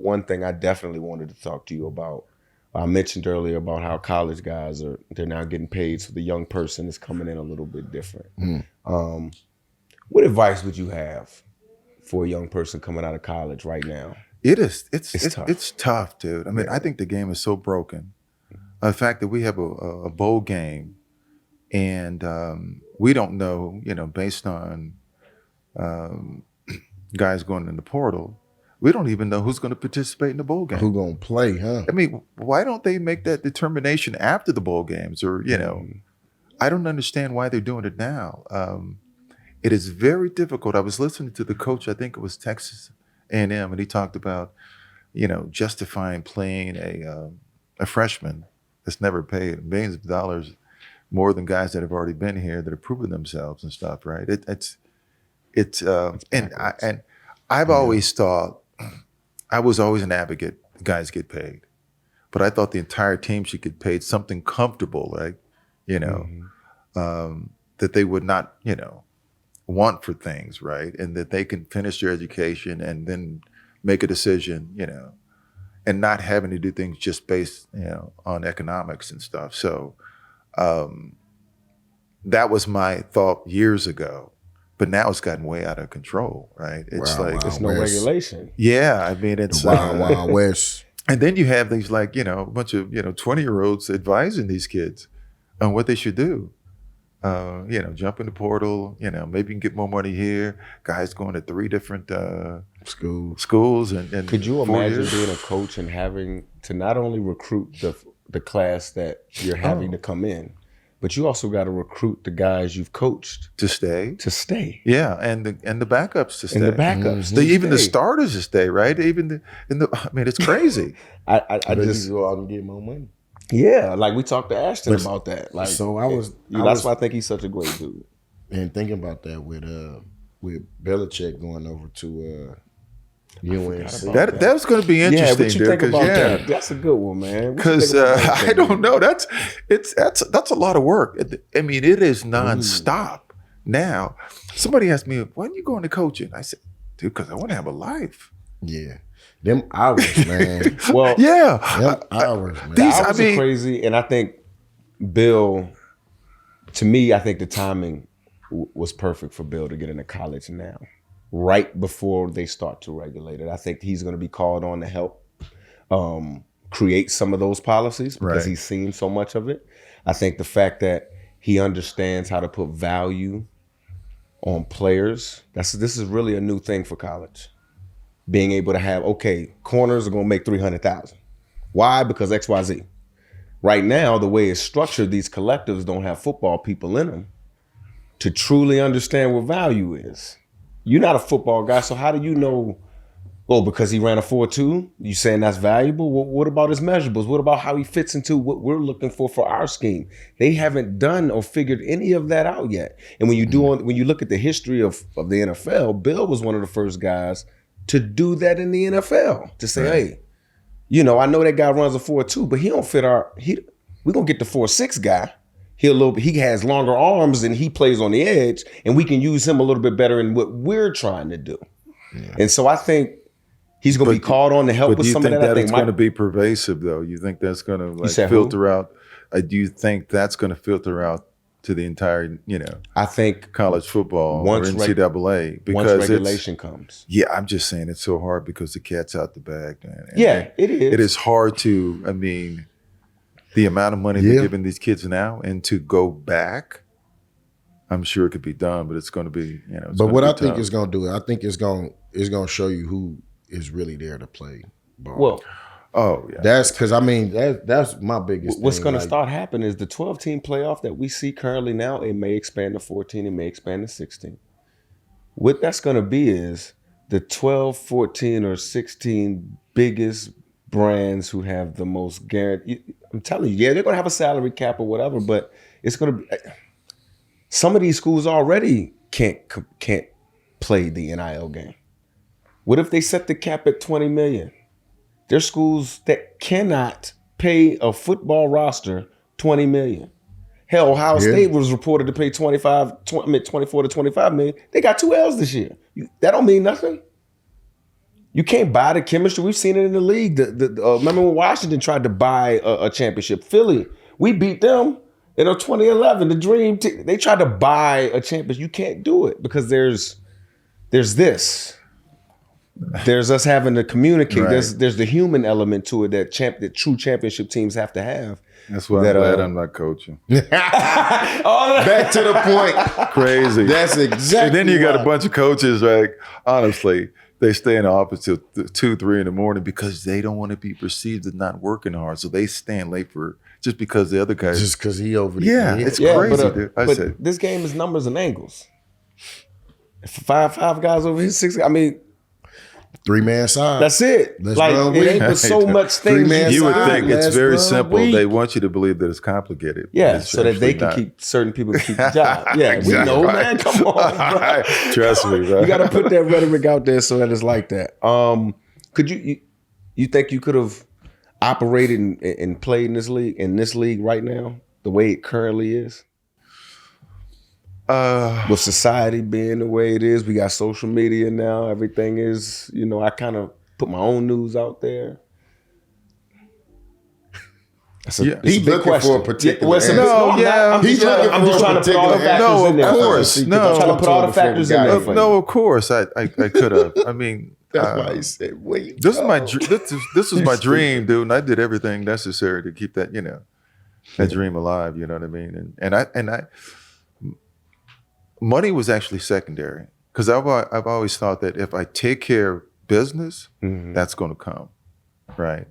one thing I definitely wanted to talk to you about. I mentioned earlier about how college guys they're now getting paid, so the young person is coming in a little bit different. What advice would you have for a young person coming out of college right now? It's tough, dude. I mean, I think the game is so broken. The fact that we have a bowl game and we don't know, based on guys going in the portal, we don't even know who's going to participate in the bowl game. Who's going to play, huh? I mean, why don't they make that determination after the bowl games? Or, I don't understand why they're doing it now. It is very difficult. I was listening to the coach, I think it was Texas A&M, and he talked about, justifying playing a freshman that's never paid millions of dollars more than guys that have already been here that have proven themselves and stuff, right? And I've always thought, I was always an advocate, guys get paid. But I thought the entire team should get paid something comfortable, like, that they would not, want for things, right? And that they can finish their education and then make a decision, and not having to do things just based, on economics and stuff. So that was my thought years ago. But now it's gotten way out of control, right? It's There's no regulation. Yeah, I mean, it's Wild West. And then you have these a bunch of 20-year-olds advising these kids on what they should do. Jump in the portal. Maybe you can get more money here. Guys going to 3 different schools. And could you imagine being a coach and having to not only recruit the class that you're having to come in, but you also got to recruit the guys you've coached to stay. Yeah, and the backups to stay. And the backups, even the starters to stay, right? Even it's crazy. I just go out and get more money. Yeah, like we talked to Ashton about that. Like, so that's why I think he's such a great dude. And thinking about that with Belichick going over to UNC. That was going to be interesting. Yeah, what you think about that? That's a good one, man. Because I don't know. That's a lot of work. I mean, it is nonstop. Now, somebody asked me, "Why are you going to coaching?" I said, "Dude, because I want to have a life." Yeah, them hours, man. Well, them hours, man. The hours are crazy, and I think Bill. To me, I think the timing was perfect for Bill to get into college now, right before they start to regulate it. I think he's going to be called on to help create some of those policies because he's seen so much of it. I think the fact that he understands how to put value on players, this is really a new thing for college. Being able to have, corners are going to make $300,000. Why? Because XYZ. Right now, the way it's structured, these collectives don't have football people in them to truly understand what value is. You're not a football guy, so how do you know, because he ran a 4.2, you saying that's valuable? Well, what about his measurables? What about how he fits into what we're looking for our scheme? They haven't done or figured any of that out yet. And when you look at the history of the NFL, Bill was one of the first guys to do that in the NFL, to say, hey, I know that guy runs a 4.2, but he don't fit we're going to get the 4.6 guy. He has longer arms and he plays on the edge, and we can use him a little bit better in what we're trying to do. Yeah. And so I think he's going to be called on to help with some of that. Do you think that's going to be pervasive, though? You think that's going to filter out? Do you think that's going to filter out to the entire, I think college football or NCAA? Because once regulation comes. Yeah, I'm just saying it's so hard because the cat's out the bag, man. It is. It is hard to, the amount of money they're giving these kids now, and to go back, I'm sure it could be done, but it's going to be, But what I think it's going to do, I think it's going to show you who is really there to play ball. Well, that's because that's my biggest. What's going to start happening is the 12-team playoff that we see currently now. It may expand to 14. It may expand to 16. What that's going to be is the 12, 14, or 16 biggest brands who have the most guaranteed. I'm telling you, they're going to have a salary cap or whatever, but it's going to be. Some of these schools already can't play the NIL game. What if they set the cap at $20 million? There's schools that cannot pay a football roster $20 million. Hell, Ohio State was reported to pay 24 to $25 million. They got 2 L's this year. That don't mean nothing. You can't buy the chemistry. We've seen it in the league. Remember when Washington tried to buy a championship? Philly, we beat them in 2011. The Dream Team. They tried to buy a championship. You can't do it because there's this. There's us having to communicate. Right. There's the human element to it that true championship teams have to have. That's why I'm glad I'm not coaching. Back to the point. Crazy. That's exactly. And then you got why. a bunch of coaches, like, honestly, they stay in the office till 2, 3 in the morning because they don't want to be perceived as not working hard. So they stand late just because the other guys. Just because he over Yeah, there. it's crazy, dude. I But said, this game is numbers and angles. Five guys over here, 6. I mean, 3-man side. that's it. Let's Like run it with ain't it. but so much things. Three-man you would side, think it's let's very run simple. week. They want you to believe that it's complicated. Yeah, It's so that they actually can not. keep certain people keep the job. Yeah, Exactly. we know, man. Come on, bro. Trust me, bro. You got to put that rhetoric out there so that it's like that. Could you think you could have operated and played in this league right now the way it currently is? With society being the way it is, we got social media now. Everything is, I kind of put my own news out there. Yeah. He's looking for a particular answer. He's looking I'm just for a trying to put all the particular factors No, in of there. course. I'm No. trying to put all the factors in there. for you. No, of course. I could have. I mean, That's why he said, "Where you this is go?" my this is my dream, dude. And I did everything necessary to keep that, that dream alive. You know what I mean? And I money was actually secondary because I've always thought that if I take care of business, that's going to come, right?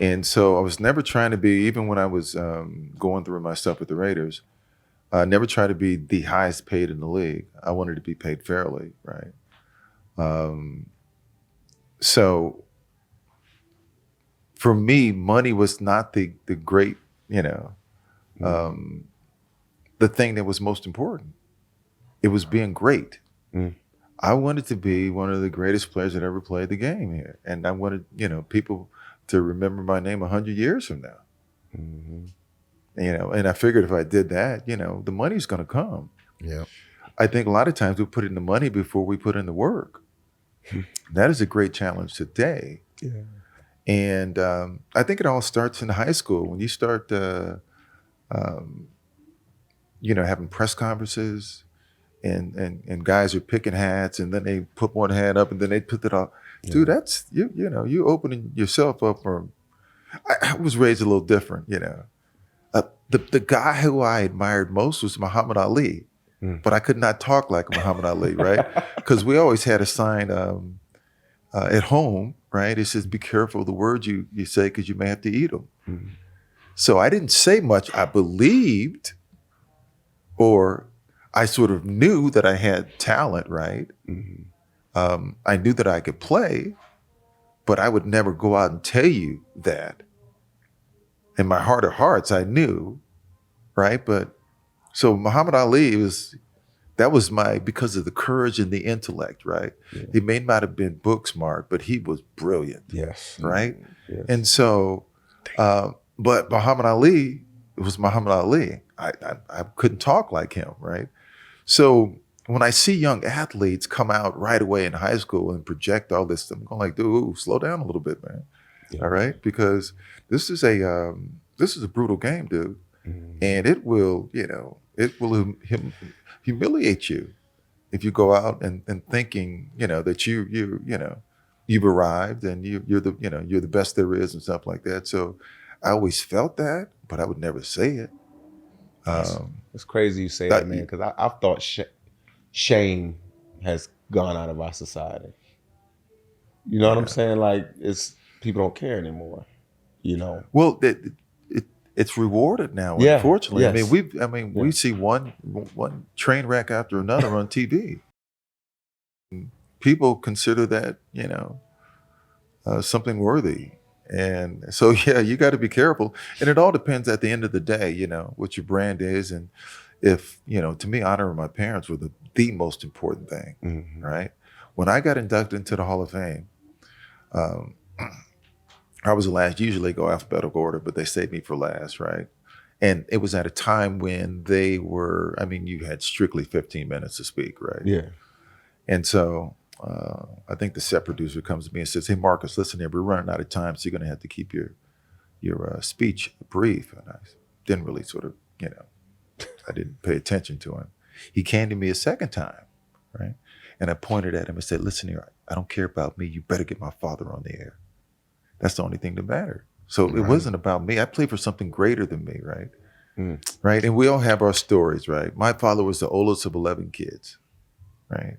And so I was never trying to be, even when I was going through my stuff with the Raiders, I never tried to be the highest paid in the league. I wanted to be paid fairly, right? So for me, money was not the great, the thing that was most important. It was being great. I wanted to be one of the greatest players that ever played the game here. And I wanted, people to remember my name 100 years from now. And I figured if I did that, the money's going to come. Yeah. I think a lot of times we put in the money before we put in the work. That is a great challenge today. Yeah. And I think it all starts in high school when you start, having press conferences and guys are picking hats and then they put one hat up and then they put it off. Yeah. Dude, that's, you opening yourself up for, I was raised a little different, The guy who I admired most was Muhammad Ali. But I could not talk like Muhammad Ali, right? Because we always had a sign at home, right? It says, be careful of the words you say because you may have to eat them. So I didn't say much. I believed, or I sort of knew that I had talent, right? I knew that I could play, but I would never go out and tell you that. In my heart of hearts, I knew, right? But so Muhammad Ali was because of the courage and the intellect, right? Yeah. He may not have been book smart, but he was brilliant. Yes. Right? Yes. And so, but Muhammad Ali was Muhammad Ali. I couldn't talk like him, right? So when I see young athletes come out right away in high school and project all this, I'm going like, dude, slow down a little bit, man. Yeah. All right? Because this is a brutal game, dude. And it will, humiliate you if you go out and thinking, that you've arrived and you're the best there is and stuff like that. So I always felt that, but I would never say it. It's crazy you say that, man, because I've thought shame has gone out of our society. You know what I'm saying? Like people don't care anymore. Well, it's rewarded now, yeah, unfortunately. Yes. We see one train wreck after another on TV. People consider that, something worthy. And so, you got to be careful. And it all depends at the end of the day, what your brand is. And if, to me, honoring my parents were the most important thing, right? When I got inducted into the Hall of Fame, I was the last, usually go alphabetical order, but they saved me for last, right? And it was at a time when they were, you had strictly 15 minutes to speak, right? Yeah. And so I think the set producer comes to me and says, "Hey, Marcus, listen here, we're running out of time, so you're going to have to keep your speech brief." And I didn't really sort of, I didn't pay attention to him. He came to me a second time, right? And I pointed at him and said, "Listen here, I don't care about me. You better get my father on the air. That's the only thing that mattered." So it wasn't about me. I played for something greater than me, right? Right? And we all have our stories, right? My father was the oldest of 11 kids, right?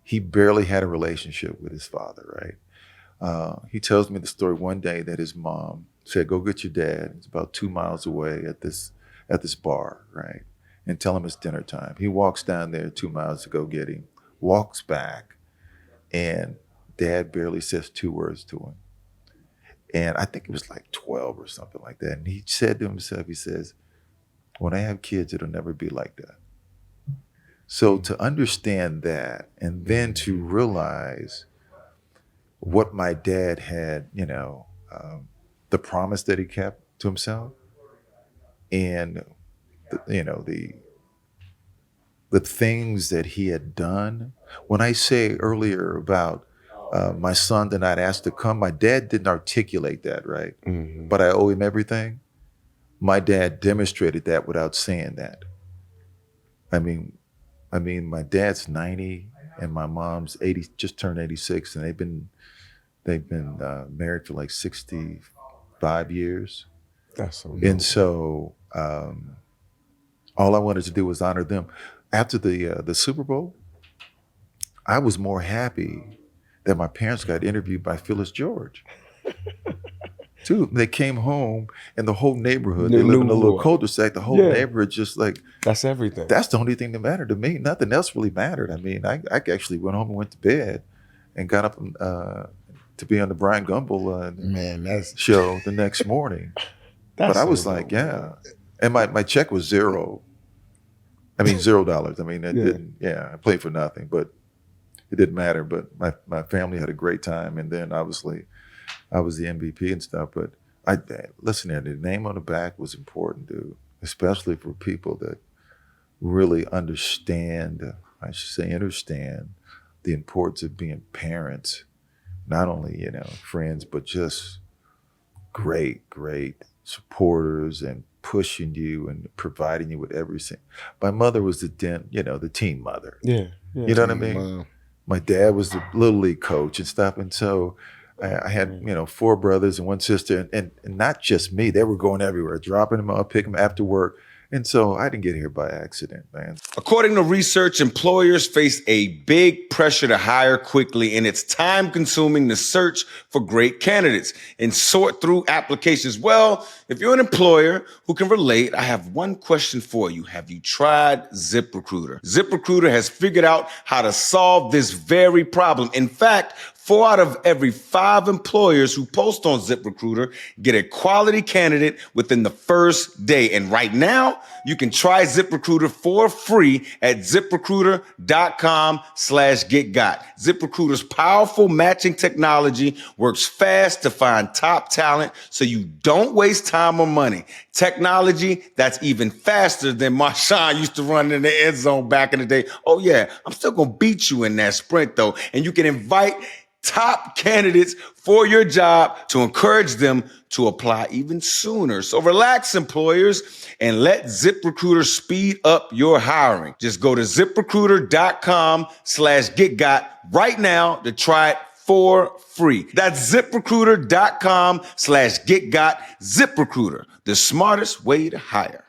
He barely had a relationship with his father, right? He tells me the story one day that his mom said, "Go get your dad. It's about 2 miles away at this bar, right? And tell him it's dinner time." He walks down there 2 miles to go get him, walks back, and dad barely says 2 words to him. And I think it was like 12 or something like that. And he said to himself, he says, "When I have kids, it'll never be like that." So to understand that, and then to realize what my dad had, the promise that he kept to himself, and the things that he had done. When I say earlier about my son did not ask to come, my dad didn't articulate that, right? But I owe him everything. My dad demonstrated that without saying that. I mean, my dad's 90 and my mom's 80, just turned 86, and they've been married for like 65 years. That's so And so all I wanted to do was honor them. After the Super Bowl, I was more happy that my parents got interviewed by Phyllis George. Too. They came home and the whole neighborhood, they live in a little cul-de-sac, the whole neighborhood just like, that's everything. That's the only thing that mattered to me. Nothing else really mattered. I mean, I actually went home and went to bed and got up to be on the Brian Gumbel show the next morning. But I was like, yeah. And my check was $0. I mean, $0. I mean, I played for nothing, but it didn't matter. But my family had a great time. And then obviously I was the MVP and stuff. But listen here, the name on the back was important, dude, especially for people that really understand the importance of being parents, not only, friends, but just great supporters and pushing you and providing you with everything. My mother was the team mother. Yeah. You know what I mean? My dad was the Little League coach and stuff. And so I had, 4 brothers and 1 sister, and not just me. They were going everywhere, dropping them off, picking them after work. And so I didn't get here by accident, man. According to research, employers face a big pressure to hire quickly, and it's time-consuming to search for great candidates and sort through applications. Well, if you're an employer who can relate, I have one question for you. Have you tried ZipRecruiter? ZipRecruiter has figured out how to solve this very problem. In fact, 4 out of every 5 employers who post on ZipRecruiter get a quality candidate within the first day. And right now, you can try ZipRecruiter for free at ZipRecruiter.com/getgot. ZipRecruiter's powerful matching technology works fast to find top talent so you don't waste time or money. Technology that's even faster than Marshawn used to run in the end zone back in the day. Oh yeah, I'm still gonna beat you in that sprint though. And you can invite top candidates for your job to encourage them to apply even sooner. So relax, employers, and let ZipRecruiter speed up your hiring. Just go to ZipRecruiter.com/getgot right now to try it for free. That's ZipRecruiter.com/getgot. ZipRecruiter, the smartest way to hire.